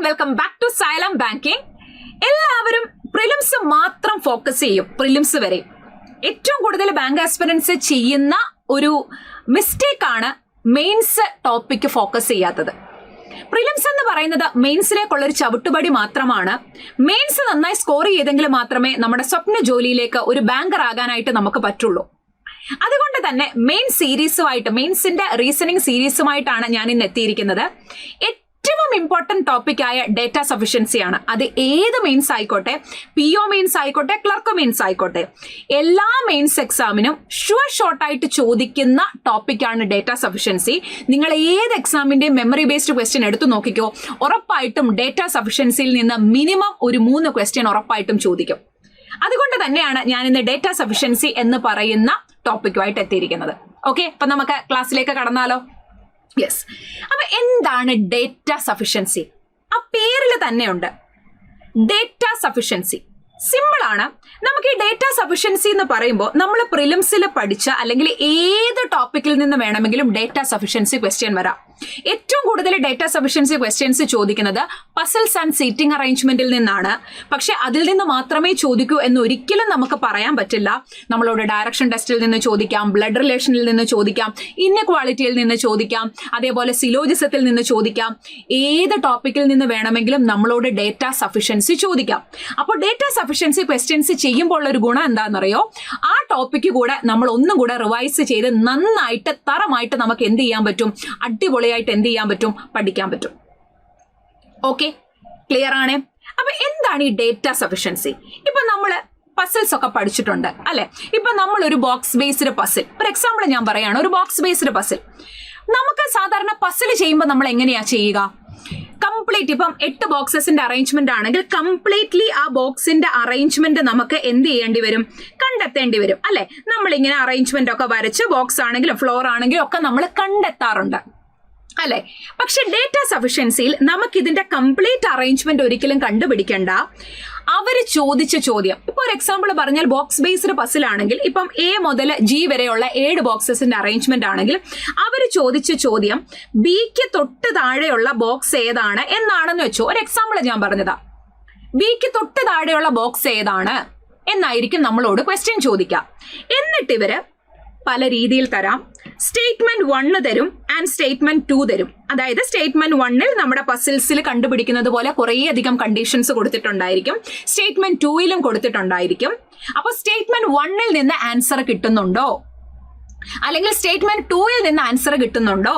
Welcome back to Xylem banking. എല്ലാവരും prelims മാത്രം focus ചെയ്യും. പ്രിലിംസ് വരെ ഏറ്റവും കൂടുതൽ ബാങ്ക് ആസ്പിരൻസ് ചെയ്യുന്ന ഒരു മിസ്റ്റേക്ക് ആണ് മെയിൻസ് ടോപ്പിക്ക് ഫോക്കസ് ചെയ്യാത്തത്. പ്രിലിംസ് എന്ന് പറയുന്നത് മെയിൻസിലേക്കുള്ള ഒരു ചവിട്ടുപടി മാത്രമാണ്. മെയിൻസ് നന്നായി സ്കോർ ചെയ്തെങ്കിൽ മാത്രമേ നമ്മുടെ സ്വപ്ന ജോലിയിലേക്ക് ഒരു ബാങ്കർ ആകാനായിട്ട് നമുക്ക് പറ്റുള്ളൂ. അതുകൊണ്ട് തന്നെ മെയിൻസിന്റെ റീസണിങ് സീരീസുമായിട്ടാണ് ഞാൻ ഇന്ന് എത്തിയിരിക്കുന്നത്. ഏറ്റവും ഇമ്പോർട്ടന്റ് ടോപ്പിക്കായ ഡേറ്റ സഫിഷ്യൻസിയാണ്. അത് ഏത് മെയിൻസ് ആയിക്കോട്ടെ, PO മെയിൻസ് ആയിക്കോട്ടെ, ക്ലർക്ക് മെയിൻസ് ആയിക്കോട്ടെ, എല്ലാ മെയിൻസ് എക്സാമിനും ഷുവർ ഷോർട്ടായിട്ട് ചോദിക്കുന്ന ടോപ്പിക്കാണ് ഡേറ്റ സഫിഷ്യൻസി. നിങ്ങൾ ഏത് എക്സാമിന്റെയും മെമ്മറി ബേസ്ഡ് ക്വസ്റ്റ്യൻ എടുത്തു നോക്കിക്കോ, ഉറപ്പായിട്ടും ഡേറ്റ സഫിഷ്യൻസിയിൽ നിന്ന് മിനിമം ഒരു 3 ക്വസ്റ്റ്യൻ ഉറപ്പായിട്ടും ചോദിക്കും. അതുകൊണ്ട് തന്നെയാണ് ഞാൻ ഇന്ന് ഡേറ്റ സഫിഷ്യൻസി എന്ന് പറയുന്ന ടോപ്പിക്കുമായിട്ട് എത്തിയിരിക്കുന്നത്. ഓക്കെ, അപ്പൊ നമുക്ക് ക്ലാസ്സിലേക്ക് കടന്നാലോ? യെസ്. അപ്പൊ എന്താണ് ഡേറ്റ സഫിഷ്യൻസി? ആ പേരിൽ തന്നെയുണ്ട് ഡേറ്റ സഫിഷ്യൻസി. സിമ്പിൾ ആണ്. നമുക്ക് ഈ ഡേറ്റ സഫിഷ്യൻസി എന്ന് പറയുമ്പോൾ നമ്മൾ പ്രിലിംസിൽ പഠിച്ച അല്ലെങ്കിൽ ഏത് ടോപ്പിക്കിൽ നിന്ന് വേണമെങ്കിലും ഡേറ്റ സഫിഷ്യൻസി ക്വസ്റ്റ്യൻ വരാം. ഏറ്റവും കൂടുതൽ ഡേറ്റ സഫിഷ്യൻസി ക്വസ്റ്റ്യൻസ് ചോദിക്കുന്നത് പസിൽസ് ആൻഡ് സീറ്റിംഗ് അറേഞ്ച്മെന്റിൽ നിന്നാണ്. പക്ഷെ അതിൽ നിന്ന് മാത്രമേ ചോദിക്കൂ എന്ന് ഒരിക്കലും നമുക്ക് പറയാൻ പറ്റില്ല. നമ്മളോട് ഡയറക്ഷൻ ടെസ്റ്റിൽ നിന്ന് ചോദിക്കാം, ബ്ലഡ് റിലേഷനിൽ നിന്ന് ചോദിക്കാം, ഇൻഇക്വാളിറ്റിയിൽ നിന്ന് ചോദിക്കാം, അതേപോലെ സിലോജിസത്തിൽ നിന്ന് ചോദിക്കാം. ഏത് ടോപ്പിക്കിൽ നിന്ന് വേണമെങ്കിലും നമ്മളോട് ഡേറ്റ സഫിഷ്യൻസി ചോദിക്കാം. അപ്പോൾ ഡേറ്റ സഫിഷ്യൻസി ക്വസ്റ്റ്യൻസ് ചെയ്യുമ്പോൾ ഒരു ഗുണം എന്താണെന്നറിയോ? ആ ടോപ്പിക്ക് കൂടെ നമ്മൾ ഒന്നും കൂടെ റിവൈസ് ചെയ്ത് നന്നായിട്ട് തറമായിട്ട് നമുക്ക് എന്ത് ചെയ്യാൻ പറ്റും? അടിപൊളിയായിട്ട് എന്ത് ചെയ്യാൻ പറ്റും? പഠിക്കാൻ പറ്റും. ഓക്കെ, ക്ലിയർ ആണ്? അപ്പൊ എന്താണ് ഈ ഡേറ്റ സഫിഷ്യൻസി? ഇപ്പൊ നമ്മള് പസിൽസ് ഒക്കെ പഠിച്ചിട്ടുണ്ട് അല്ലെ? ഇപ്പൊ നമ്മൾ ഒരു ബോക്സ് ബേസ്ഡ് പസിൽ, ഒരു എക്സാമ്പിൾ ഞാൻ പറയാണ്, ഒരു ബോക്സ് ബേസ്ഡ് പസിൽ. നമുക്ക് സാധാരണ പസിൽ ചെയ്യുമ്പോൾ നമ്മൾ എങ്ങനെയാ ചെയ്യുക? കംപ്ലീറ്റ് ഇപ്പം 8 ബോക്സസിന്റെ അറേഞ്ച്മെന്റ് ആണെങ്കിൽ കംപ്ലീറ്റ്ലി ആ ബോക്സിന്റെ അറേഞ്ച്മെന്റ് നമുക്ക് എന്ത് ചെയ്യേണ്ടി വരും? കണ്ടെത്തേണ്ടി വരും അല്ലെ? നമ്മളിങ്ങനെ അറേഞ്ച്മെന്റ് ഒക്കെ വരച്ച് ബോക്സ് ആണെങ്കിലും ഫ്ലോർ ആണെങ്കിലും ഒക്കെ നമ്മൾ കണ്ടെത്താറുണ്ട് അല്ലെ? പക്ഷെ ഡേറ്റ സഫിഷ്യൻസിയിൽ നമുക്ക് ഇതിന്റെ കംപ്ലീറ്റ് അറേഞ്ച്മെന്റ് ഒരിക്കലും കണ്ടുപിടിക്കണ്ട. അവര് ചോദിച്ച ചോദ്യം, ഇപ്പൊ ഒരു എക്സാമ്പിൾ പറഞ്ഞാൽ ബോക്സ് ബേസ്ഡ് പസിൽ ആണെങ്കിൽ ഇപ്പം A മുതൽ G വരെയുള്ള 7 ബോക്സസിന്റെ അറേഞ്ച്മെന്റ് ആണെങ്കിൽ അവര് ചോദിച്ച ചോദ്യം Bക്ക് തൊട്ട് താഴെയുള്ള ബോക്സ് ഏതാണ് എന്നാണെന്ന് വെച്ചോ. ഒരു എക്സാമ്പിൾ ഞാൻ പറഞ്ഞതാ, Bക്ക് തൊട്ട് താഴെയുള്ള ബോക്സ് ഏതാണ് എന്നായിരിക്കും നമ്മളോട് ക്വസ്റ്റ്യൻ ചോദിക്കാം. എന്നിട്ട് ഇവര് പല രീതിയിൽ തരാം. സ്റ്റേറ്റ്മെന്റ് 1 തരും ആൻഡ് സ്റ്റേറ്റ്മെന്റ് 2 തരും. അതായത് സ്റ്റേറ്റ്മെന്റ് 1 നമ്മുടെ പസിൽസിൽ കണ്ടുപിടിക്കുന്നത് പോലെ കുറേ അധികം കണ്ടീഷൻസ് കൊടുത്തിട്ടുണ്ടായിരിക്കും. സ്റ്റേറ്റ്മെന്റ് 2 കൊടുത്തിട്ടുണ്ടായിരിക്കും. അപ്പൊ സ്റ്റേറ്റ്മെന്റ് 1 നിന്ന് ആൻസർ കിട്ടുന്നുണ്ടോ, അല്ലെങ്കിൽ സ്റ്റേറ്റ്മെന്റ് 2 നിന്ന് ആൻസർ കിട്ടുന്നുണ്ടോ,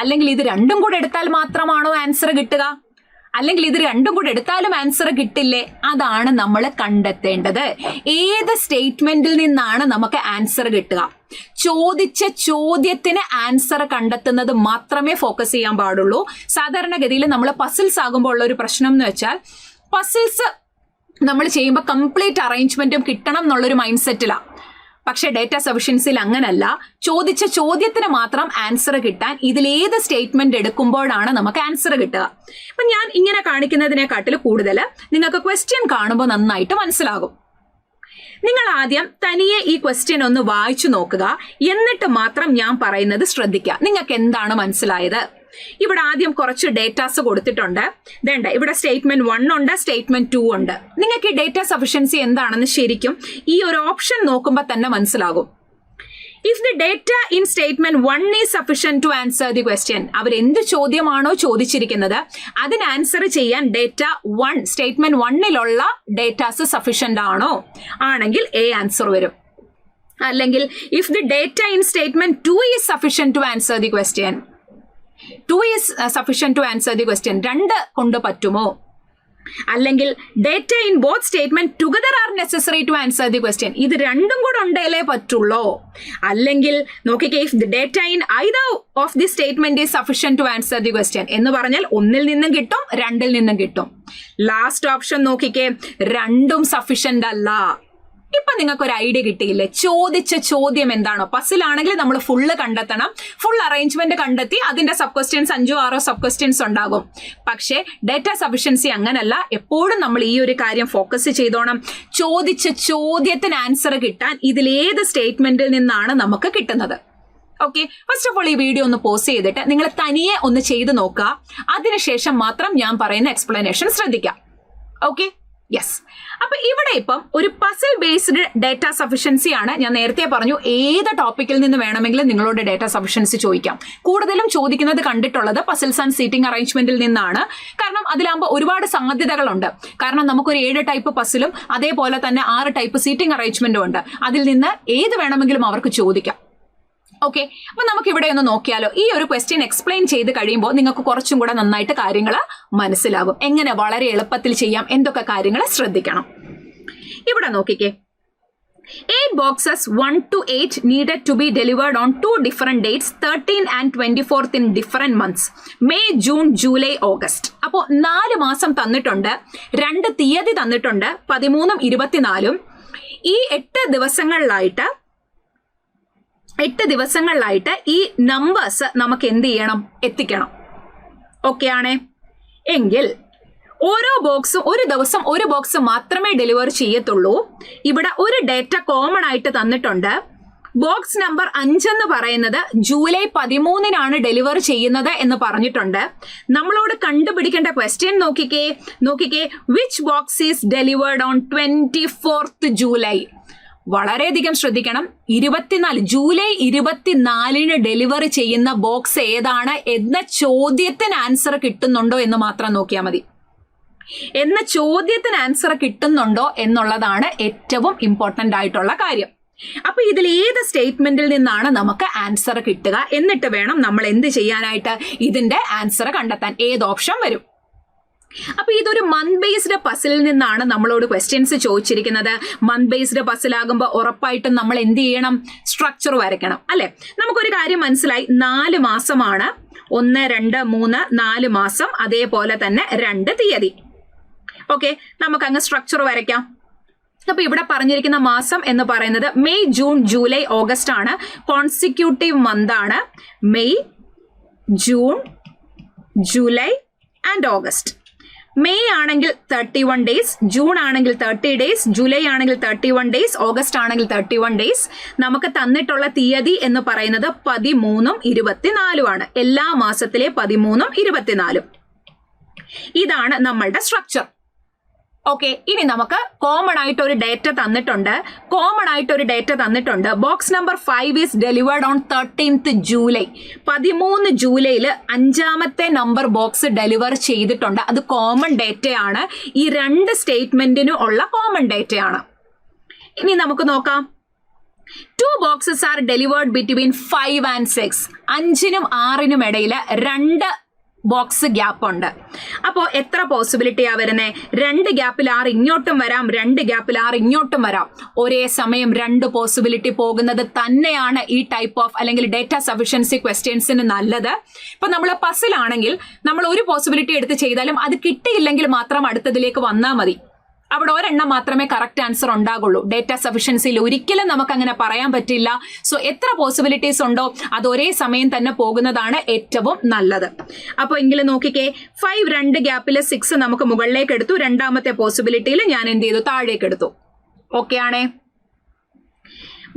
അല്ലെങ്കിൽ ഇത് രണ്ടും കൂടെ എടുത്താൽ മാത്രമാണോ ആൻസർ കിട്ടുക, അല്ലെങ്കിൽ ഇത് രണ്ടും കൂടെ എടുത്താലും ആൻസർ കിട്ടില്ലേ? അതാണ് നമ്മൾ കണ്ടെത്തേണ്ടത്. ഏത് സ്റ്റേറ്റ്മെന്റിൽ നിന്നാണ് നമുക്ക് ആൻസർ കിട്ടുക? ചോദിച്ച ചോദ്യത്തിന് ആൻസർ കണ്ടെത്തുന്നത് മാത്രമേ ഫോക്കസ് ചെയ്യാൻ പാടുള്ളൂ. സാധാരണഗതിയിൽ നമ്മൾ പസിൽസ് ആകുമ്പോൾ ഉള്ള ഒരു പ്രശ്നം എന്ന് വെച്ചാൽ, പസിൽസ് നമ്മൾ ചെയ്യുമ്പോൾ കംപ്ലീറ്റ് അറേഞ്ച്മെന്റും കിട്ടണം എന്നുള്ളൊരു മൈൻഡ് സെറ്റിലാണ്. പക്ഷെ ഡേറ്റ സഫിഷ്യൻസിയിൽ അങ്ങനല്ല. ചോദിച്ച ചോദ്യത്തിന് മാത്രം ആൻസർ കിട്ടാൻ ഇതിലേത് സ്റ്റേറ്റ്മെന്റ് എടുക്കുമ്പോഴാണ് നമുക്ക് ആൻസർ കിട്ടുക. അപ്പൊ ഞാൻ ഇങ്ങനെ കാണിക്കുന്നതിനെക്കാട്ടിൽ കൂടുതൽ നിങ്ങൾക്ക് ക്വസ്റ്റ്യൻ കാണുമ്പോൾ നന്നായിട്ട് മനസ്സിലാകും. നിങ്ങൾ ആദ്യം തനിയെ ഈ ക്വസ്റ്റ്യൻ ഒന്ന് വായിച്ചു നോക്കുക, എന്നിട്ട് മാത്രം ഞാൻ പറയുന്നത് ശ്രദ്ധിക്കുക. നിങ്ങൾക്ക് എന്താണ് മനസ്സിലായത്? ഇവിടെ ആദ്യം കുറച്ച് ഡേറ്റാസ് കൊടുത്തിട്ടുണ്ട്. വേണ്ട, ഇവിടെ സ്റ്റേറ്റ്മെന്റ് 1 ഉണ്ട്, സ്റ്റേറ്റ്മെന്റ് 2 ഉണ്ട്. നിങ്ങൾക്ക് ഈ ഡേറ്റ സഫിഷ്യൻസി എന്താണെന്ന് ശരിക്കും ഈ ഒരു ഓപ്ഷൻ നോക്കുമ്പോൾ തന്നെ മനസ്സിലാകും. If the data in statement 1 is sufficient to answer the question, അവർ എന്ത് ചോദ്യമാണോ ചോദിച്ചിരിക്കുന്നത് അതിന് ആൻസർ ചെയ്യാൻ ഡേറ്റ 1 സ്റ്റേറ്റ്മെന്റ് 1 ഡേറ്റാസ് സഫിഷ്യന്റ് ആണോ? ആണെങ്കിൽ A ആൻസർ വരും. അല്ലെങ്കിൽ if the data in statement 2 is sufficient to answer the question, 2 is sufficient to answer the question, 2 കൊണ്ട് പറ്റുമോ? അല്ലെങ്കിൽ data in both statement together are necessary to answer the question, ഇത് രണ്ടും കൂടെ ഉണ്ടേലേ പറ്റുള്ളൂ. അല്ലെങ്കിൽ നോക്കിക്കേ, if the data in either of the statement is sufficient to answer the question എന്ന് പറഞ്ഞാൽ 1 നിന്നും കിട്ടും, 2 നിന്നും കിട്ടും. ലാസ്റ്റ് ഓപ്ഷൻ നോക്കിക്കേ, രണ്ടും സഫിഷ്യന്റ് അല്ല. ഇപ്പൊ നിങ്ങൾക്ക് ഒരു ഐഡിയ കിട്ടിയില്ലേ? ചോദിച്ച ചോദ്യം എന്താണോ? പസിലാണെങ്കിൽ നമ്മൾ ഫുള്ള് കണ്ടെത്തണം, ഫുൾ അറേഞ്ച്മെന്റ് കണ്ടെത്തി അതിന്റെ സബ് ക്വസ്റ്റ്യൻസ് 5-6 സബ് ക്വസ്റ്റ്യൻസ് ഉണ്ടാകും. പക്ഷേ ഡേറ്റ സഫിഷ്യൻസി അങ്ങനല്ല. എപ്പോഴും നമ്മൾ ഈ ഒരു കാര്യം ഫോക്കസ് ചെയ്തോണം. ചോദിച്ച ചോദ്യത്തിന് ആൻസർ കിട്ടാൻ ഇതിലേത് സ്റ്റേറ്റ്മെന്റിൽ നിന്നാണ് നമുക്ക് കിട്ടുന്നത്? ഓക്കെ, ഫസ്റ്റ് ഓഫ് ഓൾ ഈ വീഡിയോ ഒന്ന് പോസ് ചെയ്തിട്ട് നിങ്ങൾ തനിയെ ഒന്ന് ചെയ്ത് നോക്കുക. അതിനുശേഷം മാത്രം ഞാൻ പറയുന്ന എക്സ്പ്ലനേഷൻ ശ്രദ്ധിക്കാം. Okay, yes. അപ്പൊ ഇവിടെ ഇപ്പം ഒരു പസിൽ ബേസ്ഡ് ഡേറ്റ സഫിഷ്യൻസി ആണ്. ഞാൻ നേരത്തെ പറഞ്ഞു ഏത് ടോപ്പിക്കിൽ നിന്ന് വേണമെങ്കിലും നിങ്ങളോട് ഡേറ്റ സഫിഷ്യൻസി ചോദിക്കാം. കൂടുതലും ചോദിക്കുന്നത് കണ്ടിട്ടുള്ളത് പസിൽസ് ആൻഡ് സീറ്റിംഗ് അറേഞ്ച്മെന്റിൽ നിന്നാണ്. കാരണം അതിലാകുമ്പോൾ ഒരുപാട് സാധ്യതകളുണ്ട്. കാരണം നമുക്കൊരു 7 ടൈപ്പ് പസിലും അതേപോലെ തന്നെ 6 ടൈപ്പ് സീറ്റിംഗ് അറേഞ്ച്മെന്റും ഉണ്ട്. അതിൽ നിന്ന് ഏത് വേണമെങ്കിലും അവർക്ക് ചോദിക്കാം. ഓക്കെ, അപ്പൊ നമുക്ക് ഇവിടെ ഒന്ന് നോക്കിയാലോ. ഈ ഒരു ക്വസ്റ്റ്യൻ എക്സ്പ്ലെയിൻ ചെയ്ത് കഴിയുമ്പോൾ നിങ്ങൾക്ക് കുറച്ചും കൂടെ നന്നായിട്ട് കാര്യങ്ങൾ മനസ്സിലാകും. എങ്ങനെ വളരെ എളുപ്പത്തിൽ ചെയ്യാം, എന്തൊക്കെ കാര്യങ്ങൾ ശ്രദ്ധിക്കണം. ഇവിടെ നോക്കിക്കേ. 8 boxes 1 to 8 needed to be delivered on 2 different dates, 13 and 24th in different months. May, June, July, August. അപ്പോൾ 4 മാസം തന്നിട്ടുണ്ട്, 2 തീയതി തന്നിട്ടുണ്ട്, 13ഉം 24ഉം. ഈ 8 ദിവസങ്ങളിലായിട്ട് ഈ നമ്പേഴ്സ് നമുക്ക് എന്ത് ചെയ്യണം, എത്തിക്കണം. ഓക്കെ ആണേ. എങ്കിൽ ഓരോ ബോക്സും ഒരു ദിവസം ഒരു ബോക്സ് മാത്രമേ ഡെലിവർ ചെയ്യത്തുള്ളൂ. ഇവിടെ ഒരു ഡേറ്റ കോമൺ ആയിട്ട് തന്നിട്ടുണ്ട്. ബോക്സ് നമ്പർ 5 എന്ന് പറയുന്നത് ജൂലൈ 13-നാണ് ഡെലിവർ ചെയ്യുന്നത് എന്ന് പറഞ്ഞിട്ടുണ്ട്. നമ്മളോട് കണ്ടുപിടിക്കേണ്ട ക്വസ്റ്റ്യൻ നോക്കിക്കേ. Which box is delivered on 24th July? വളരെയധികം ശ്രദ്ധിക്കണം. ജൂലൈ 24-ന് ഡെലിവറി ചെയ്യുന്ന ബോക്സ് ഏതാണ് എന്ന ചോദ്യത്തിന് ആൻസർ കിട്ടുന്നുണ്ടോ എന്ന് മാത്രം നോക്കിയാൽ മതി. എന്നുള്ളതാണ് ഏറ്റവും ഇമ്പോർട്ടന്റ് ആയിട്ടുള്ള കാര്യം. അപ്പൊ ഇതിൽ ഏത് സ്റ്റേറ്റ്മെന്റിൽ നിന്നാണ് നമുക്ക് ആൻസർ കിട്ടുക, എന്നിട്ട് വേണം നമ്മൾ എന്ത് ചെയ്യാനായിട്ട് ഇതിന്റെ ആൻസർ കണ്ടെത്താൻ. ഏത് ഓപ്ഷൻ വരും? അപ്പൊ ഇതൊരു മന്ത് ബേസ്ഡ് പസിലിൽ നിന്നാണ് നമ്മളോട് ക്വസ്റ്റ്യൻസ് ചോദിച്ചിരിക്കുന്നത്. മന്ത് ബേസ്ഡ് പസിൽ ആകുമ്പോൾ ഉറപ്പായിട്ടും നമ്മൾ എന്ത് ചെയ്യണം, സ്ട്രക്ചർ വരയ്ക്കണം അല്ലെ. നമുക്കൊരു കാര്യം മനസ്സിലായി, 4 മാസമാണ്. 1, 2, 3, 4 മാസം, അതേപോലെ തന്നെ 2 തീയതി. ഓക്കെ, നമുക്ക് അങ്ങ് സ്ട്രക്ചർ വരയ്ക്കാം. അപ്പൊ ഇവിടെ പറഞ്ഞിരിക്കുന്ന മാസം എന്ന് പറയുന്നത് മെയ്, ജൂൺ, ജൂലൈ, ഓഗസ്റ്റ് ആണ്. കോൺസിക്യൂട്ടീവ് മന്ത് ആണ് May, June, July and August. May ആണെങ്കിൽ 31 ഡേയ്സ്, ജൂൺ ആണെങ്കിൽ 30 ഡേയ്സ്, ജൂലൈ ആണെങ്കിൽ 31 ഡേയ്സ്, ഓഗസ്റ്റ് ആണെങ്കിൽ 31 ഡേയ്സ്. നമുക്ക് തന്നിട്ടുള്ള തീയതി എന്ന് പറയുന്നത് 13ഉം 24ഉം ആണ്. എല്ലാ മാസത്തിലെ 13ഉം 24ഉം. ഇതാണ് നമ്മളുടെ സ്ട്രക്ചർ. ഓക്കെ, ഇനി നമുക്ക് കോമൺ ആയിട്ട് ഒരു ഡേറ്റ തന്നിട്ടുണ്ട്. Box number 5 is delivered on 13th July. 13 ജൂലൈയിൽ 5ാമത്തെ നമ്പർ ബോക്സ് ഡെലിവർ ചെയ്തിട്ടുണ്ട്. അത് കോമൺ ഡേറ്റയാണ്. ഈ 2 സ്റ്റേറ്റ്മെന്റിനും ഉള്ള കോമൺ ഡേറ്റയാണ്. ഇനി നമുക്ക് നോക്കാം. 2 boxes are delivered between 5 and 6. 5നും 6നും ഇടയിൽ 2 ബോക്സ് ഗ്യാപ്പ് ഉണ്ട്. അപ്പോൾ എത്ര പോസിബിലിറ്റിയാ വരുന്നത്? 2 ഗ്യാപ്പിൽ 6 ഇങ്ങോട്ടും വരാം, 2 ഗ്യാപ്പിൽ 6 ഇങ്ങോട്ടും വരാം. ഒരേ സമയം 2 പോസിബിലിറ്റി പോകുന്നത് തന്നെയാണ് ഈ ടൈപ്പ് ഓഫ് അല്ലെങ്കിൽ ഡേറ്റ സഫിഷ്യൻസി ക്വസ്റ്റ്യൻസിന് നല്ലത്. ഇപ്പൊ നമ്മൾ പസിലാണെങ്കിൽ നമ്മൾ ഒരു പോസിബിലിറ്റി എടുത്ത് ചെയ്താലും അത് കിട്ടിയില്ലെങ്കിൽ മാത്രം അടുത്തതിലേക്ക് വന്നാൽ മതി. അവിടെ ഒരെണ്ണം മാത്രമേ കറക്റ്റ് ആൻസർ ഉണ്ടാകുള്ളൂ. ഡേറ്റ സഫിഷ്യൻസിയിൽ ഒരിക്കലും നമുക്ക് അങ്ങനെ പറയാൻ പറ്റില്ല. സോ എത്ര പോസിബിലിറ്റീസ് ഉണ്ടോ അത് ഒരേ സമയം തന്നെ പോകുന്നതാണ് ഏറ്റവും നല്ലത്. അപ്പോൾ എങ്കിലും നോക്കിക്കേ, 5 2 ഗ്യാപ്പിൽ 6 നമുക്ക് മുകളിലേക്ക് എടുത്തു. 2ാമത്തെ പോസിബിലിറ്റിയിൽ ഞാൻ എന്ത് ചെയ്തു, താഴേക്ക് എടുത്തു. ഓക്കെ ആണേ.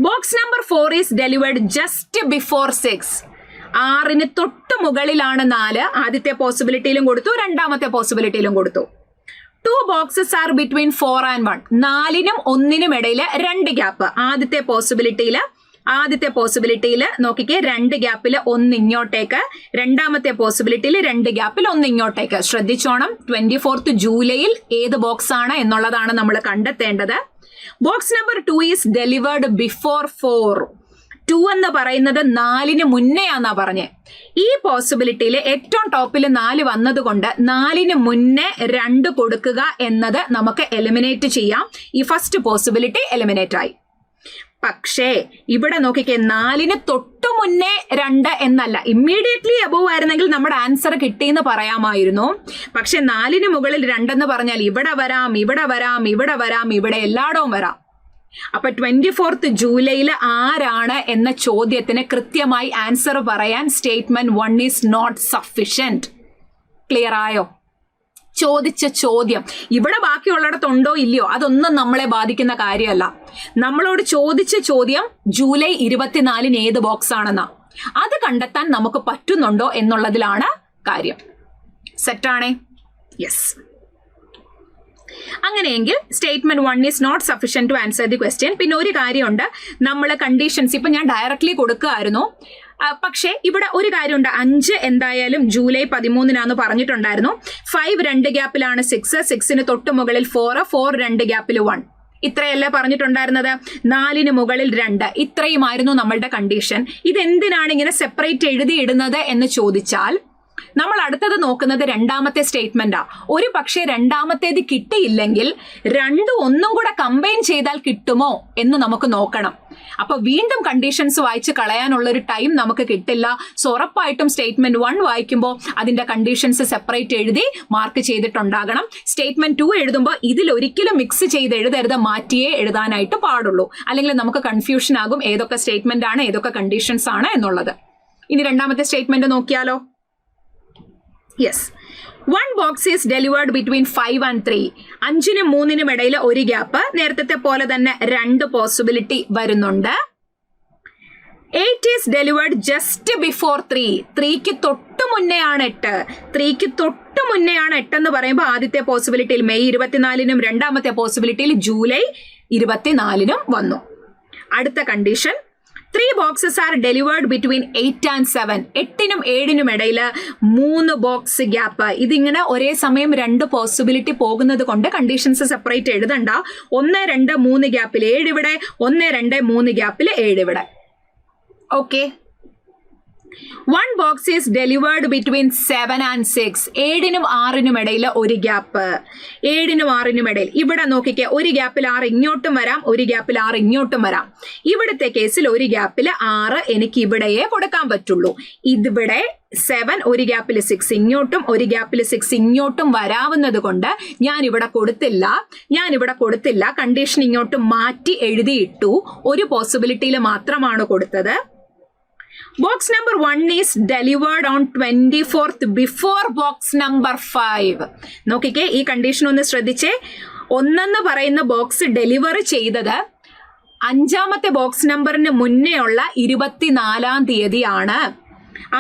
Box number 4 is delivered just before 6. 6ന് തൊട്ട് മുകളിലാണ് 4. ആദ്യത്തെ പോസിബിലിറ്റിയിലും കൊടുത്തു, 2ാമത്തെ പോസിബിലിറ്റിയിലും കൊടുത്തു. 2 boxes are between 4 and 1. 4നും 1നും ഇടയിൽ 2 ഗ്യാപ്പ്. ആദ്യത്തെ പോസിബിലിറ്റിയിൽ നോക്കിക്കേ, 2 ഗ്യാപ്പിൽ 1 ഇങ്ങോട്ടേക്ക്, 2ാമത്തെ പോസിബിലിറ്റിയിൽ 2 ഗ്യാപ്പിൽ 1 ഇങ്ങോട്ടേക്ക്. ശ്രദ്ധിച്ചോണം, 24th ജൂലൈയിൽ ഏത് ബോക്സ് ആണ് എന്നുള്ളതാണ് നമ്മൾ കണ്ടെത്തേണ്ടത്. Box number 2 is delivered before 4. 2 എന്ന് പറയുന്നത് 4ന് മുന്നെയാന്നാ പറഞ്ഞേ. ഈ പോസിബിലിറ്റിയിൽ ഏറ്റവും ടോപ്പിൽ 4 വന്നതുകൊണ്ട് 4ന് മുന്നേ 2 കൊടുക്കുക എന്നത് നമുക്ക് എലിമിനേറ്റ് ചെയ്യാം. ഈ ഫസ്റ്റ് പോസിബിലിറ്റി എലിമിനേറ്റ് ആയി. പക്ഷേ ഇവിടെ നോക്കിക്കേ, 4ന് തൊട്ടു മുന്നേ 2 എന്നല്ല, ഇമ്മീഡിയറ്റ്ലി അബോവ് ആയിരുന്നെങ്കിൽ നമ്മുടെ ആൻസർ കിട്ടിയെന്ന് പറയാമായിരുന്നു. പക്ഷെ 4ന് മുകളിൽ 2 എന്ന് പറഞ്ഞാൽ ഇവിടെ വരാം, ഇവിടെ എല്ലായിടവും വരാം. അപ്പൊ 24th ജൂലൈയിൽ ആരാണ് എന്ന ചോദ്യത്തിന് കൃത്യമായി ആൻസർ പറയാൻ statement 1 is not sufficient. Clear ആയോ? ചോദിച്ച ചോദ്യം ഇവിടെ ബാക്കിയുള്ളിടത്തുണ്ടോ ഇല്ലയോ അതൊന്നും നമ്മളെ ബാധിക്കുന്ന കാര്യമല്ല. നമ്മളോട് ചോദിച്ച ചോദ്യം ജൂലൈ 24-ന് ഏത് ബോക്സ് ആണെന്നാ. അത് കണ്ടെത്താൻ നമുക്ക് പറ്റുന്നുണ്ടോ എന്നുള്ളതിലാണ് കാര്യം. സെറ്റാണേ? യെസ്. അങ്ങനെയെങ്കിൽ statement 1 is not sufficient to answer the question. പിന്നെ ഒരു കാര്യമുണ്ട്, നമ്മൾ കണ്ടീഷൻസ് ഇപ്പൊ ഞാൻ ഡയറക്ട്ലി കൊടുക്കുകയായിരുന്നു, പക്ഷേ ഇവിടെ ഒരു കാര്യമുണ്ട്. 5 എന്തായാലും ജൂലൈ 13 പറഞ്ഞിട്ടുണ്ടായിരുന്നു. 5 2 ഗ്യാപ്പിലാണ് 6, 6 തൊട്ട് മുകളിൽ 4, 4 2 ഗ്യാപ്പിൽ 1. ഇത്രയല്ലേ പറഞ്ഞിട്ടുണ്ടായിരുന്നത്? 4 മുകളിൽ 2. ഇത്രയുമായിരുന്നു നമ്മളുടെ കണ്ടീഷൻ. ഇതെന്തിനാണ് ഇങ്ങനെ സെപ്പറേറ്റ് എഴുതിയിടുന്നത് എന്ന് ചോദിച്ചാൽ, നമ്മൾ അടുത്തത് നോക്കുന്നത് രണ്ടാമത്തെ സ്റ്റേറ്റ്മെന്റാ. ഒരു പക്ഷേ രണ്ടാമത്തേത് കിട്ടിയില്ലെങ്കിൽ ഒന്നും കൂടെ കമ്പൈൻ ചെയ്താൽ കിട്ടുമോ എന്ന് നമുക്ക് നോക്കണം. അപ്പൊ വീണ്ടും കണ്ടീഷൻസ് വായിച്ച് കളയാനുള്ള ഒരു ടൈം നമുക്ക് കിട്ടില്ല. സോ ഉറപ്പായിട്ടും സ്റ്റേറ്റ്മെന്റ് 1 വായിക്കുമ്പോൾ അതിന്റെ കണ്ടീഷൻസ് സെപ്പറേറ്റ് എഴുതി മാർക്ക് ചെയ്തിട്ടുണ്ടാകണം. സ്റ്റേറ്റ്മെന്റ് 2 എഴുതുമ്പോൾ ഇതിലൊരിക്കലും മിക്സ് ചെയ്ത് എഴുതരുത്, മാറ്റിയേ എഴുതാനായിട്ട് പാടുള്ളൂ. അല്ലെങ്കിൽ നമുക്ക് കൺഫ്യൂഷൻ ആകും ഏതൊക്കെ സ്റ്റേറ്റ്മെന്റ് ആണ് ഏതൊക്കെ കണ്ടീഷൻസ് ആണ് എന്നുള്ളത്. ഇനി രണ്ടാമത്തെ സ്റ്റേറ്റ്മെന്റ് നോക്കിയാലോ? Yes. 1 box is delivered between 5 and 3. 5-നും 3-നും ഇടയിൽ ഒരു ഗ്യാപ്പ്. നേരത്തെ പോലെ തന്നെ 2 പോസിബിലിറ്റി വരുന്നുണ്ട്. 8 ഈസ് ഡെലിവേർഡ് ജസ്റ്റ് ബിഫോർ 3. 3ക്ക് തൊട്ട് മുന്നേ ആണ് 8. 3ക്ക് തൊട്ട് മുന്നേ ആണ് 8 എന്ന് പറയുമ്പോൾ ആദ്യത്തെ പോസിബിലിറ്റിയിൽ മെയ് 24-നും രണ്ടാമത്തെ പോസിബിലിറ്റിയിൽ ജൂലൈ 24-നും വന്നു. അടുത്ത condition, 3 boxes R delivered between 8 and 7. 8-നും 7-നും ഇടയിൽ 3 ബോക്സ് ഗ്യാപ്പ്. ഇതിങ്ങനെ ഒരേ സമയം 2 പോസിബിലിറ്റി പോകുന്നത് കൊണ്ട് കണ്ടീഷൻസ് സെപ്പറേറ്റ് എഴുതണ്ട. 1 2 3 ഗ്യാപ്പിൽ 7 ഇവിടെ, 1 2 3 ഗ്യാപ്പിൽ 7 ഇവിടെ. Okay. 1 box is delivered between 7 and 6. 7-നും 6-നും ഇടയിൽ ഒരു ഗ്യാപ്പ്. 7-നും 6-നും ഇടയിൽ ഇവിടെ നോക്കിക്കേ, ഒരു ഗ്യാപ്പിൽ 6 ഇങ്ങോട്ടും വരാം, ഒരു ഗ്യാപ്പിൽ 6 ഇങ്ങോട്ടും വരാം. ഇവിടുത്തെ കേസിൽ ഒരു ഗ്യാപ്പിൽ 6 എനിക്ക് ഇവിടെയേ കൊടുക്കാൻ പറ്റുള്ളൂ. ഇതിവിടെ 7 ഒരു ഗ്യാപ്പിൽ 6 ഇങ്ങോട്ടും ഒരു ഗ്യാപ്പിൽ 6 ഇങ്ങോട്ടും വരാവുന്നത് കൊണ്ട് ഞാൻ ഇവിടെ കൊടുത്തില്ല. കണ്ടീഷൻ ഇങ്ങോട്ട് മാറ്റി എഴുതിയിട്ടു. ഒരു പോസിബിലിറ്റിയിൽ മാത്രമാണ് കൊടുത്തത്. Box number 1 is delivered on 24th before box number 5. നോക്കിക്കേ, ഈ കണ്ടീഷൻ ഒന്ന് ശ്രദ്ധിച്ചേ. 1 പറയുന്ന ബോക്സ് ഡെലിവർ ചെയ്തത് 5ാമത്തെ ബോക്സ് നമ്പറിന് മുന്നേ ഉള്ള 24-ാം തീയതിയാണ്.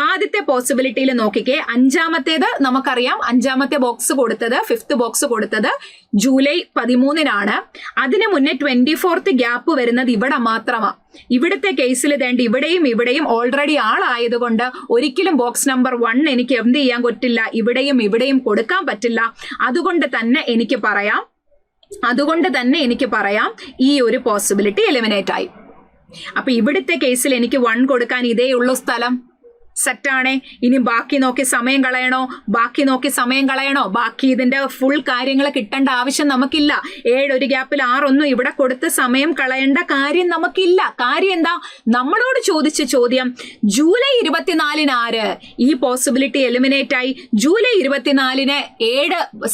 ആദ്യത്തെ പോസിബിലിറ്റിയിൽ നോക്കിക്കേ, 5ാമത്തേത് നമുക്കറിയാം. 5ാമത്തെ ബോക്സ് കൊടുത്തത്, 5th ബോക്സ് കൊടുത്തത് ജൂലൈ 13-നാണ്. അതിന് മുന്നേ 24th ഗ്യാപ്പ് വരുന്നത് ഇവിടെ മാത്രമാണ്. ഇവിടുത്തെ കേസിൽ വേണ്ട ഇവിടെയും ഓൾറെഡി ആളായതുകൊണ്ട് ഒരിക്കലും ബോക്സ് നമ്പർ 1 എനിക്ക് എന്ത് ചെയ്യാൻ പറ്റില്ല, ഇവിടെയും കൊടുക്കാൻ പറ്റില്ല. അതുകൊണ്ട് തന്നെ എനിക്ക് പറയാം ഈ ഒരു പോസിബിലിറ്റി എലിമിനേറ്റ് ആയി. അപ്പൊ ഇവിടുത്തെ കേസിൽ എനിക്ക് 1 കൊടുക്കാൻ ഇതേ ഉള്ളൂ സ്ഥലം. സെറ്റാണേ. ഇനി ബാക്കി നോക്കി സമയം കളയണോ? ബാക്കി ഇതിന്റെ ഫുൾ കാര്യങ്ങൾ കിട്ടേണ്ട ആവശ്യം നമുക്കില്ല. 7 ഒരു ഗ്യാപ്പിൽ 6 ഒന്നും ഇവിടെ കൊടുത്ത് സമയം കളയേണ്ട കാര്യം നമുക്കില്ല. കാര്യം എന്താ? നമ്മളോട് ചോദിച്ച ചോദ്യം ജൂലൈ 24-ന് ആര്? ഈ പോസിബിലിറ്റി എലിമിനേറ്റ് ആയി. ജൂലൈ 24-ന്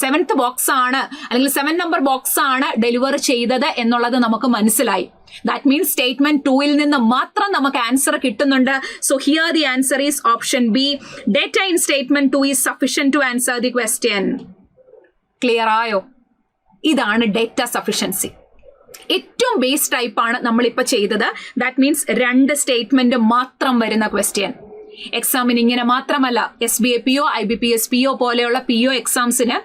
7th ബോക്സ് ആണ്, അല്ലെങ്കിൽ 7 നമ്പർ ബോക്സ് ആണ് ഡെലിവർ ചെയ്തത് എന്നുള്ളത് നമുക്ക് മനസ്സിലായി. That means statement 2-ൽ നിന്ന് മാത്രം നമുക്ക് ആൻസർ കിട്ടുന്നുണ്ട്. So here the answer is option B. Data in statement 2 is sufficient to answer the question. Clear ആയോ? ഇതാണ് ഡേറ്റ സഫിഷ്യൻസി. ഏറ്റവും ബേസ് ടൈപ്പ് ആണ് നമ്മളിപ്പോൾ ചെയ്തത്. ദാറ്റ് മീൻസ് 2 സ്റ്റേറ്റ്മെന്റ് മാത്രം വരുന്ന ക്വസ്റ്റ്യൻ. എക്സാമിന് ഇങ്ങനെ മാത്രമല്ല, SBA PO, IBPS PO പോലെയുള്ള PO എക്സാംസിന്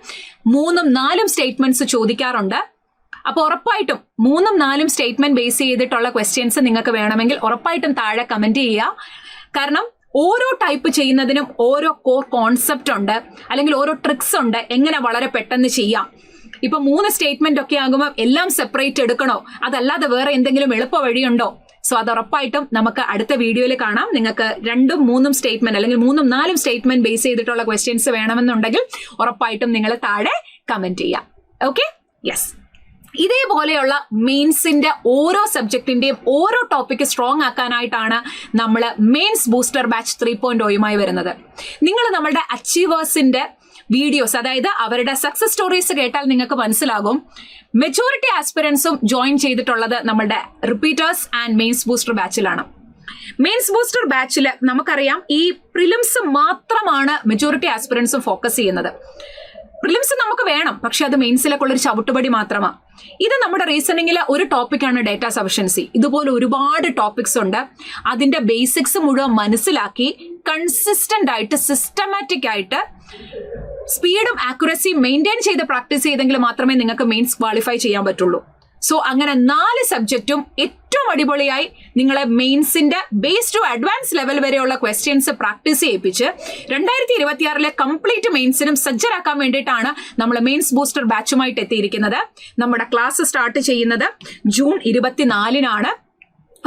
3ഉം 4ഉം സ്റ്റേറ്റ്മെന്റ്സ് ചോദിക്കാറുണ്ട്. അപ്പോൾ ഉറപ്പായിട്ടും 3ഉം 4ഉം സ്റ്റേറ്റ്മെന്റ് ബേസ് ചെയ്തിട്ടുള്ള ക്വസ്റ്റ്യൻസ് നിങ്ങൾക്ക് വേണമെങ്കിൽ ഉറപ്പായിട്ടും താഴെ കമന്റ് ചെയ്യുക. കാരണം ഓരോ ടൈപ്പ് ചെയ്യുന്നതിനും ഓരോ കോർ കോൺസെപ്റ്റ് ഉണ്ട്, അല്ലെങ്കിൽ ഓരോ ട്രിക്സ് ഉണ്ട് എങ്ങനെ വളരെ പെട്ടെന്ന് ചെയ്യാം. ഇപ്പൊ 3 സ്റ്റേറ്റ്മെന്റ് ഒക്കെ ആകുമ്പോൾ എല്ലാം സെപ്പറേറ്റ് എടുക്കണോ? അതല്ലാതെ വേറെ എന്തെങ്കിലും എളുപ്പ വഴിയുണ്ടോ? സോ അത് ഉറപ്പായിട്ടും നമുക്ക് അടുത്ത വീഡിയോയിൽ കാണാം. നിങ്ങൾക്ക് 2ഉം 3ഉം സ്റ്റേറ്റ്മെന്റ് അല്ലെങ്കിൽ 3ഉം 4ഉം സ്റ്റേറ്റ്മെന്റ് ബേസ് ചെയ്തിട്ടുള്ള ക്വസ്റ്റ്യൻസ് വേണമെന്നുണ്ടെങ്കിൽ ഉറപ്പായിട്ടും നിങ്ങൾ താഴെ കമന്റ് ചെയ്യാം. Okay, yes. ഇതേപോലെയുള്ള മെയിൻസിന്റെ ഓരോ സബ്ജക്റ്റിന്റെയും ഓരോ ടോപ്പിക്ക് സ്ട്രോങ് ആക്കാനായിട്ടാണ് നമ്മൾ മെയിൻസ് ബൂസ്റ്റർ ബാച്ച് 3.0 വരുന്നത്. നിങ്ങൾ നമ്മളുടെ അച്ചീവേഴ്സിന്റെ വീഡിയോസ്, അതായത് അവരുടെ സക്സസ് സ്റ്റോറീസ് കേട്ടാൽ നിങ്ങൾക്ക് മനസ്സിലാകും. മെജോറിറ്റി ആസ്പിറൻസും ജോയിൻ ചെയ്തിട്ടുള്ളത് നമ്മളുടെ റിപ്പീറ്റേഴ്സ് ആൻഡ് മെയിൻസ് ബൂസ്റ്റർ ബാച്ചിലാണ്. മെയിൻസ് ബൂസ്റ്റർ ബാച്ചിൽ നമുക്കറിയാം ഈ പ്രിലിംസ് മാത്രമാണ് മെജോറിറ്റി ആസ്പിറൻസും ഫോക്കസ് ചെയ്യുന്നത്. പ്രിലിംസ് നമുക്ക് വേണം, പക്ഷെ അത് മെയിൻസിലേക്കുള്ള ഒരു ചവിട്ടുപടി മാത്രമാണ്. ഇത് നമ്മുടെ റീസണിങ്ങിലെ ഒരു ടോപ്പിക്കാണ് ഡേറ്റ സഫിഷ്യൻസി. ഇതുപോലെ ഒരുപാട് ടോപ്പിക്സ് ഉണ്ട്. അതിന്റെ ബേസിക്സ് മുഴുവൻ മനസ്സിലാക്കി കൺസിസ്റ്റന്റ് ആയിട്ട് സിസ്റ്റമാറ്റിക് ആയിട്ട് സ്പീഡും ആക്യുറസിയും മെയിൻറ്റെയിൻ ചെയ്ത് പ്രാക്ടീസ് ചെയ്തെങ്കിൽ മാത്രമേ നിങ്ങൾക്ക് മെയിൻസ് ക്വാളിഫൈ ചെയ്യാൻ പറ്റുള്ളൂ. സോ അങ്ങനെ 4 സബ്ജക്റ്റും ഏറ്റവും അടിപൊളിയായി നിങ്ങളെ മെയിൻസിന്റെ ബേസ് ടു അഡ്വാൻസ് ലെവൽ വരെയുള്ള ക്വസ്റ്റ്യൻസ് പ്രാക്ടീസ് ചെയ്യിപ്പിച്ച് 2026 കംപ്ലീറ്റ് മെയിൻസിനും സജ്ജരാക്കാൻ വേണ്ടിയിട്ടാണ് നമ്മൾ മെയിൻസ് ബൂസ്റ്റർ ബാച്ചുമായിട്ട് എത്തിയിരിക്കുന്നത്. നമ്മുടെ ക്ലാസ് സ്റ്റാർട്ട് ചെയ്യുന്നത് ജൂൺ 24-നാണ്.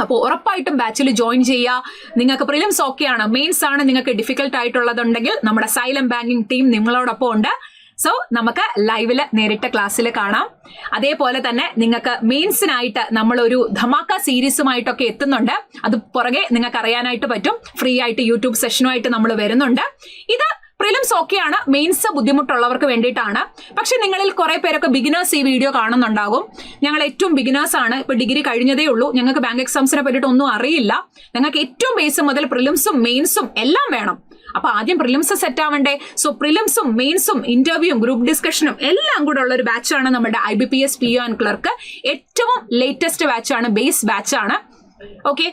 അപ്പോൾ ഉറപ്പായിട്ടും ബാച്ചിൽ ജോയിൻ ചെയ്യുക. നിങ്ങൾക്ക് പ്രിലിംസ് ഓക്കെയാണ്, മെയിൻസ് ആണ് നിങ്ങൾക്ക് ഡിഫിക്കൽട്ട് ആയിട്ടുള്ളതുണ്ടെങ്കിൽ നമ്മുടെ സൈലം ബാങ്കിങ് ടീം നിങ്ങളോടൊപ്പം ഉണ്ട്. സോ നമുക്ക് ലൈവില് നേരിട്ട് ക്ലാസ്സിൽ കാണാം. അതേപോലെ തന്നെ നിങ്ങൾക്ക് മെയിൻസിനായിട്ട് നമ്മളൊരു ധമാക്ക സീരീസുമായിട്ടൊക്കെ എത്തുന്നുണ്ട്. അത് പുറകെ നിങ്ങൾക്ക് അറിയാനായിട്ട് പറ്റും. ഫ്രീ ആയിട്ട് യൂട്യൂബ് സെഷനുമായിട്ട് നമ്മൾ വരുന്നുണ്ട്. ഇത് പ്രിലിംസ് ഓക്കെയാണ്, മെയിൻസ് ബുദ്ധിമുട്ടുള്ളവർക്ക് വേണ്ടിയിട്ടാണ്. പക്ഷെ നിങ്ങളിൽ കുറെ പേരൊക്കെ ബിഗിനേഴ്സ് ഈ വീഡിയോ കാണുന്നുണ്ടാകും. ഞങ്ങൾ ഏറ്റവും ബിഗിനേഴ്സ് ആണ്, ഇപ്പൊ ഡിഗ്രി കഴിഞ്ഞതേ ഉള്ളൂ, ഞങ്ങൾക്ക് ബാങ്ക് എക്സാംസിനെ പറ്റിയിട്ട് ഒന്നും അറിയില്ല. ഞങ്ങൾക്ക് ഏറ്റവും ബേസ് മുതൽ പ്രിലിംസും മെയിൻസും എല്ലാം വേണം. അപ്പൊ ആദ്യം പ്രിലിംസ് സെറ്റ് ആവണ്ടേ. സോ പ്രിലിംസും മെയിൻസും ഇന്റർവ്യൂവും ഗ്രൂപ്പ് ഡിസ്കഷനും എല്ലാം കൂടെ ഉള്ള ഒരു ബാച്ചാണ് നമ്മുടെ IBPS PO ആൻഡ് ക്ലർക്ക്. ഏറ്റവും ലേറ്റസ്റ്റ് ബാച്ചാണ്, ബേസ് ബാച്ചാണ്. ഓക്കെ,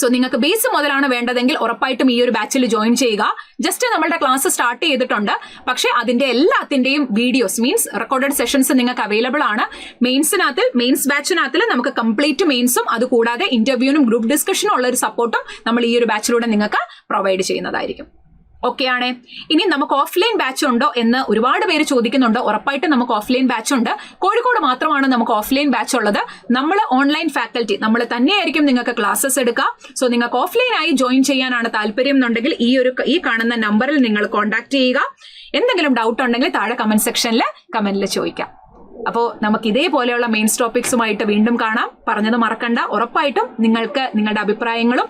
സോ നിങ്ങൾക്ക് ബേസ് മുതലാണ് വേണ്ടതെങ്കിൽ ഉറപ്പായിട്ടും ഈ ഒരു ബാച്ചിൽ ജോയിൻ ചെയ്യുക. ജസ്റ്റ് നമ്മളുടെ ക്ലാസ് സ്റ്റാർട്ട് ചെയ്തിട്ടുണ്ട്, പക്ഷെ അതിന്റെ എല്ലാത്തിന്റെയും വീഡിയോസ് മീൻസ് റെക്കോർഡഡ് സെഷൻസ് നിങ്ങൾക്ക് അവൈലബിൾ ആണ്. മെയിൻസ് ബാച്ചിനകത്തിൽ നമുക്ക് കംപ്ലീറ്റ് മെയിൻസും അതുകൂടാതെ ഇന്റർവ്യൂവിനും ഗ്രൂപ്പ് ഡിസ്കഷനും ഉള്ള ഒരു സപ്പോർട്ടും നമ്മൾ ഈ ഒരു ബാച്ചിലൂടെ നിങ്ങൾക്ക് പ്രൊവൈഡ് ചെയ്യുന്നതായിരിക്കും. ഓക്കെ ആണ്. ഇനി നമുക്ക് ഓഫ്ലൈൻ ബാച്ച് ഉണ്ടോ എന്ന് ഒരുപാട് പേര് ചോദിക്കുന്നുണ്ട്. ഉറപ്പായിട്ടും നമുക്ക് ഓഫ്ലൈൻ ബാച്ച് ഉണ്ട്. കോഴിക്കോട് മാത്രമാണ് നമുക്ക് ഓഫ്ലൈൻ ബാച്ച് ഉള്ളത്. നമ്മൾ ഓൺലൈൻ ഫാക്കൽറ്റി നമ്മൾ തന്നെയായിരിക്കും നിങ്ങൾക്ക് ക്ലാസ്സസ് എടുക്കുക. സോ നിങ്ങൾക്ക് ഓഫ്ലൈൻ ആയി ജോയിൻ ചെയ്യാനാണ് താല്പര്യം എന്നുണ്ടെങ്കിൽ ഈ കാണുന്ന നമ്പറിൽ നിങ്ങൾ കോൺടാക്ട് ചെയ്യുക. എന്തെങ്കിലും ഡൗട്ട് ഉണ്ടെങ്കിൽ താഴെ കമന്റിൽ ചോദിക്കാം. അപ്പോൾ നമുക്ക് ഇതേപോലെയുള്ള മെയിൻസ് ടോപ്പിക്സുമായിട്ട് വീണ്ടും കാണാം. പറഞ്ഞത് മറക്കണ്ട. ഉറപ്പായിട്ടും നിങ്ങൾക്ക് നിങ്ങളുടെ അഭിപ്രായങ്ങളും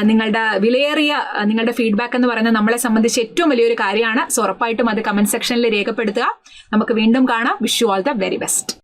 നിങ്ങളുടെ വിലയേറിയ നിങ്ങളുടെ ഫീഡ്ബാക്ക് എന്ന് പറയുന്നത് നമ്മളെ സംബന്ധിച്ച് ഏറ്റവും വലിയൊരു കാര്യമാണ്. സോ ഉറപ്പായിട്ടും അത് കമന്റ് സെക്ഷനിൽ രേഖപ്പെടുത്തുക. നമുക്ക് വീണ്ടും കാണാം. Wish you all the very best.